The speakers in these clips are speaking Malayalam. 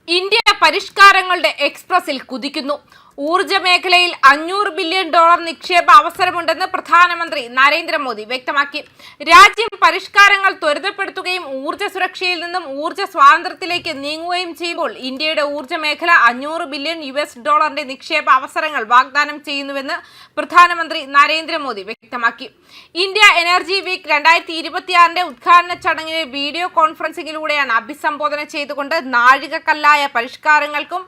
ഇന്ത്യ പരിഷ്കാരങ്ങളുടെ എക്സ്പ്രസിൽ കുതിക്കുന്നു. ഊർജ്ജ മേഖലയിൽ $500 ബില്യൺ നിക്ഷേപ അവസരമുണ്ടെന്ന് പ്രധാനമന്ത്രി നരേന്ദ്രമോദി വ്യക്തമാക്കി. രാജ്യം പരിഷ്കാരങ്ങൾ ത്വരിതപ്പെടുത്തുകയും ഊർജ്ജ സുരക്ഷയിൽ നിന്നും ഊർജ്ജ സ്വാതന്ത്ര്യത്തിലേക്ക് നീങ്ങുകയും ചെയ്യുമ്പോൾ ഇന്ത്യയുടെ ഊർജ്ജ മേഖല $500 ബില്യൺ നിക്ഷേപ അവസരങ്ങൾ വാഗ്ദാനം ചെയ്യുന്നുവെന്ന് പ്രധാനമന്ത്രി നരേന്ദ്രമോദി വ്യക്തമാക്കി. ഇന്ത്യ എനർജി വീക്ക് 2026 ഉദ്ഘാടന ചടങ്ങിനെ വീഡിയോ കോൺഫറൻസിംഗിലൂടെയാണ് അഭിസംബോധന ചെയ്തുകൊണ്ട് നാഴികക്കല്ലായ പരിഷ്കാരങ്ങൾക്കും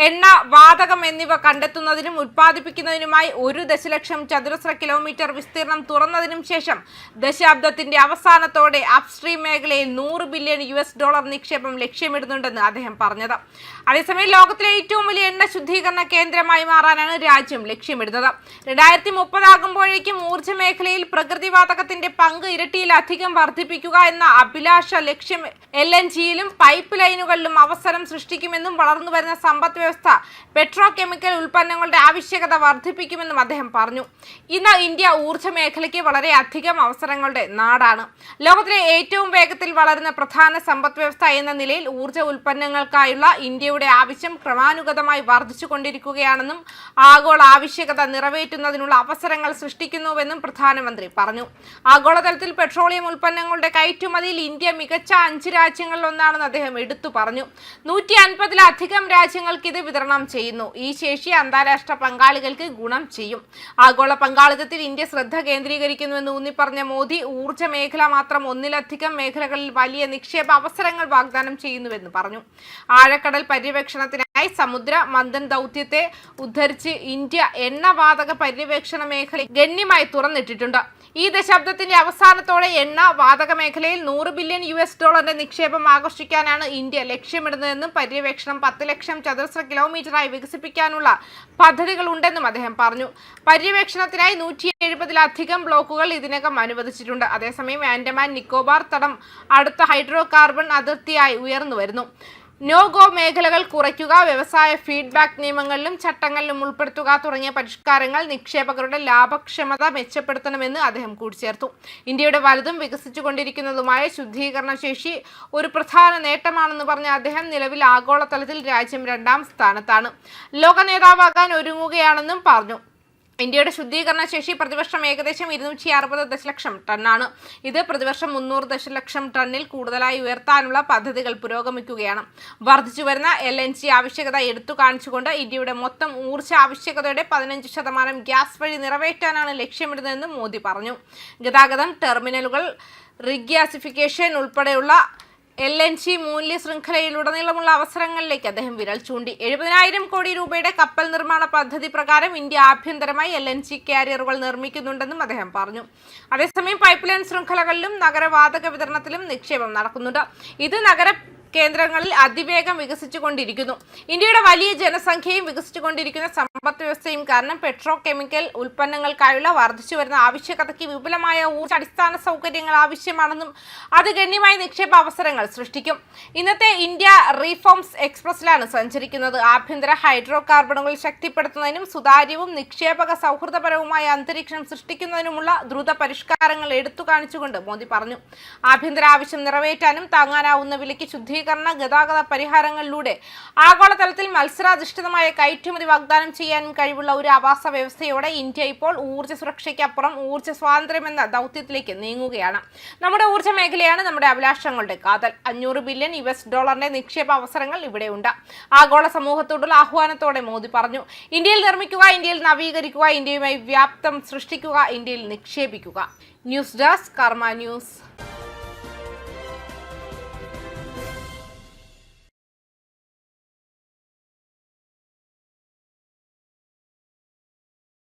എണ്ണ, വാതകം എന്നിവ കണ്ടെത്തുന്നതിനും ഉത്പാദിപ്പിക്കുന്നതിനുമായി 1 ദശലക്ഷം ചതുരശ്ര കിലോമീറ്റർ വിസ്തീർണം തുറന്നതിനും ശേഷം ദശാബ്ദത്തിന്റെ അവസാനത്തോടെ അപ്സ്ട്രീം മേഖലയിൽ $100 ബില്യൺ നിക്ഷേപം ലക്ഷ്യമിടുന്നുണ്ടെന്ന് അദ്ദേഹം പറഞ്ഞത്. അതേസമയം ലോകത്തിലെ ഏറ്റവും വലിയ എണ്ണ ശുദ്ധീകരണ കേന്ദ്രമായി മാറാനാണ് രാജ്യം ലക്ഷ്യമിടുന്നത്. 2030 ആകുമ്പോഴേക്കും ഊർജ്ജ മേഖലയിൽ പ്രകൃതിവാതകത്തിന്റെ പങ്ക് ഇരട്ടിയിലധികം വർദ്ധിപ്പിക്കുക എന്ന അഭിലാഷ ലക്ഷ്യം LNGയിലും പൈപ്പ് ലൈനുകളിലും അവസരം സൃഷ്ടിക്കുമെന്നും വളർന്നുവരുന്ന സമ്പദ് വ്യവസ്ഥ പെട്രോ കെമിക്കൽ ഉൽപ്പന്നങ്ങളുടെ ആവശ്യകത വർദ്ധിപ്പിക്കുമെന്നും അദ്ദേഹം പറഞ്ഞു. ഇന്ന് ഇന്ത്യ ഊർജ്ജ മേഖലയ്ക്ക് വളരെയധികം അവസരങ്ങളുടെ നാടാണ്. ലോകത്തിലെ ഏറ്റവും വേഗത്തിൽ വളരുന്ന പ്രധാന സമ്പദ് വ്യവസ്ഥ എന്ന നിലയിൽ ഊർജ്ജ ഉൽപ്പന്നങ്ങൾക്കായുള്ള ഇന്ത്യയുടെ ആവശ്യം ക്രമാനുഗതമായി വർദ്ധിച്ചുകൊണ്ടിരിക്കുകയാണെന്നും ആഗോള ആവശ്യകത നിറവേറ്റുന്നതിനുള്ള അവസരങ്ങൾ സൃഷ്ടിക്കുന്നുവെന്നും പ്രധാനമന്ത്രി പറഞ്ഞു. ആഗോളതലത്തിൽ പെട്രോളിയം ഉൽപ്പന്നങ്ങളുടെ കയറ്റുമതിയിൽ ഇന്ത്യ മികച്ച 5 രാജ്യങ്ങളിലൊന്നാണെന്ന് അദ്ദേഹം എടുത്തു പറഞ്ഞു. 150-ലധികം രാജ്യങ്ങൾക്ക് ഇത് വിതരണം ചെയ്യുന്നു. ഈ ശേഷി അന്താരാഷ്ട്ര പങ്കാളികൾക്ക് ഗുണം ചെയ്യും. ആഗോള പങ്കാളിത്തത്തിൽ ഇന്ത്യ ശ്രദ്ധ കേന്ദ്രീകരിക്കുന്നുവെന്ന് ഊന്നിപ്പറഞ്ഞ മോദി ഊർജ്ജ മേഖല മാത്രം 1-ലധികം മേഖലകളിൽ വലിയ നിക്ഷേപ അവസരങ്ങൾ വാഗ്ദാനം ചെയ്യുന്നുവെന്ന് പറഞ്ഞു. ആഴക്കടൽ പര്യവേക്ഷണത്തിനായി സമുദ്ര മന്ഥൻ ദൗത്യത്തെ ഉദ്ധരിച്ച് ഇന്ത്യ എണ്ണ, വാതക പര്യവേക്ഷണ മേഖല ഗണ്യമായി തുറന്നിട്ടിട്ടുണ്ട്. ഈ ദശാബ്ദത്തിന്റെ അവസാനത്തോടെ എണ്ണ, വാതക മേഖലയിൽ $100 ബില്യൺ നിക്ഷേപം ആകർഷിക്കാനാണ് ഇന്ത്യ ലക്ഷ്യമിടുന്നതെന്നും പര്യവേക്ഷണം 10 ലക്ഷം ചതുരശ്ര കിലോമീറ്ററായി വികസിപ്പിക്കാനുള്ള പദ്ധതികൾ ഉണ്ടെന്നും അദ്ദേഹം പറഞ്ഞു. പര്യവേക്ഷണത്തിനായി 170-ലധികം ബ്ലോക്കുകൾ ഇതിനകം അനുവദിച്ചിട്ടുണ്ട്. അതേസമയം ആൻഡമാൻ നിക്കോബാർ തടം അടുത്ത ഹൈഡ്രോ കാർബൺ അതിർത്തിയായി ഉയർന്നു വരുന്നു. നോ ഗോ മേഖലകൾ കുറയ്ക്കുക, വ്യവസായ ഫീഡ്ബാക്ക് നിയമങ്ങളിലും ചട്ടങ്ങളിലും ഉൾപ്പെടുത്തുക തുടങ്ങിയ പരിഷ്കാരങ്ങൾ നിക്ഷേപകരുടെ ലാഭക്ഷമത മെച്ചപ്പെടുത്തണമെന്ന് അദ്ദേഹം കൂട്ടിച്ചേർത്തു. ഇന്ത്യയുടെ വലുതും വികസിച്ചുകൊണ്ടിരിക്കുന്നതുമായ ശുദ്ധീകരണ ശേഷി ഒരു പ്രധാന നേട്ടമാണെന്ന് പറഞ്ഞ അദ്ദേഹം നിലവിൽ ആഗോളതലത്തിൽ രാജ്യം 2ാം സ്ഥാനത്താണ്. ലോക നേതാവാകാൻ ഒരുങ്ങുകയാണെന്നും പറഞ്ഞു. ഇന്ത്യയുടെ ശുദ്ധീകരണ ശേഷി പ്രതിവർഷം ഏകദേശം 260 ദശലക്ഷം ടണ്ണാണ്. ഇത് പ്രതിവർഷം 300 ദശലക്ഷം ടണ്ണിൽ കൂടുതലായി ഉയർത്താനുള്ള പദ്ധതികൾ പുരോഗമിക്കുകയാണ്. വർദ്ധിച്ചുവരുന്ന LNG ആവശ്യകത എടുത്തു കാണിച്ചുകൊണ്ട് ഇന്ത്യയുടെ മൊത്തം ഊർജ്ജ ആവശ്യകതയുടെ 15% ഗ്യാസ് വഴി നിറവേറ്റാനാണ് ലക്ഷ്യമിടുന്നതെന്നും മോദി പറഞ്ഞു. ഗതാഗതം, ടെർമിനലുകൾ, റീഗ്യാസിഫിക്കേഷൻ ഉൾപ്പെടെയുള്ള LNG മൂല്യ ശൃംഖലയിലുടനീളമുള്ള അവസരങ്ങളിലേക്ക് അദ്ദേഹം വിരൽ ചൂണ്ടി. 70,000 കോടി രൂപയുടെ കപ്പൽ നിർമ്മാണ പദ്ധതി പ്രകാരം ഇന്ത്യ ആഭ്യന്തരമായി LNG കാരിയറുകൾ നിർമ്മിക്കുന്നുണ്ടെന്നും അദ്ദേഹം പറഞ്ഞു. അതേസമയം പൈപ്പ് ലൈൻ ശൃംഖലകളിലും നഗരവാതക വിതരണത്തിലും നിക്ഷേപം നടക്കുന്നുണ്ട്. ഇത് നഗര കേന്ദ്രങ്ങളിൽ അതിവേഗം വികസിച്ചുകൊണ്ടിരിക്കുന്നു. ഇന്ത്യയുടെ വലിയ ജനസംഖ്യയും വികസിച്ചുകൊണ്ടിരിക്കുന്ന സമ്പദ് വ്യവസ്ഥയും കാരണം പെട്രോ കെമിക്കൽ ഉൽപ്പന്നങ്ങൾക്കായുള്ള വർദ്ധിച്ചു വരുന്ന ആവശ്യകതയ്ക്ക് വിപുലമായ ഊർജ്ജ അടിസ്ഥാന സൗകര്യങ്ങൾ ആവശ്യമാണെന്നും അത് ഗണ്യമായ നിക്ഷേപ അവസരങ്ങൾ സൃഷ്ടിക്കും. ഇന്നത്തെ ഇന്ത്യ റീഫോംസ് എക്സ്പ്രസിലാണ് സഞ്ചരിക്കുന്നത്. ആഭ്യന്തര ഹൈഡ്രോ കാർബണുകൾ ശക്തിപ്പെടുത്തുന്നതിനും സുതാര്യവും നിക്ഷേപക സൗഹൃദപരവുമായ അന്തരീക്ഷം സൃഷ്ടിക്കുന്നതിനുമുള്ള ദ്രുത പരിഷ്കാരങ്ങൾ എടുത്തു കാണിച്ചുകൊണ്ട് മോദി പറഞ്ഞു. ആഭ്യന്തര ആവശ്യം നിറവേറ്റാനും താങ്ങാനാവുന്ന വിലയ്ക്ക് ശുദ്ധീകരണ ഗതാഗത പരിഹാരങ്ങളിലൂടെ ആഗോളതലത്തിൽ മത്സരാധിഷ്ഠിതമായ കയറ്റുമതി വാഗ്ദാനം ചെയ്യാനും കഴിവുള്ള ഒരു ആവാസ വ്യവസ്ഥയോടെ ഇന്ത്യ ഇപ്പോൾ ഊർജ്ജ സുരക്ഷയ്ക്കപ്പുറം ഊർജ്ജ സ്വാതന്ത്ര്യം എന്ന ദൗത്യത്തിലേക്ക് നീങ്ങുകയാണ്. നമ്മുടെ ഊർജ്ജ മേഖലയാണ് നമ്മുടെ അഭിലാഷങ്ങളുടെ കാതൽ. $500 ബില്യൺ നിക്ഷേപ അവസരങ്ങൾ ഇവിടെയുണ്ട്. ആഗോള സമൂഹത്തോടുള്ള ആഹ്വാനത്തോടെ മോദി പറഞ്ഞു. ഇന്ത്യയിൽ നിർമ്മിക്കുക, ഇന്ത്യയിൽ നവീകരിക്കുക, ഇന്ത്യയുമായി വ്യാപ്തം സൃഷ്ടിക്കുക, ഇന്ത്യയിൽ നിക്ഷേപിക്കുക. ന്യൂസ് ഡെസ്ക് കർമ്മ ന്യൂസ്.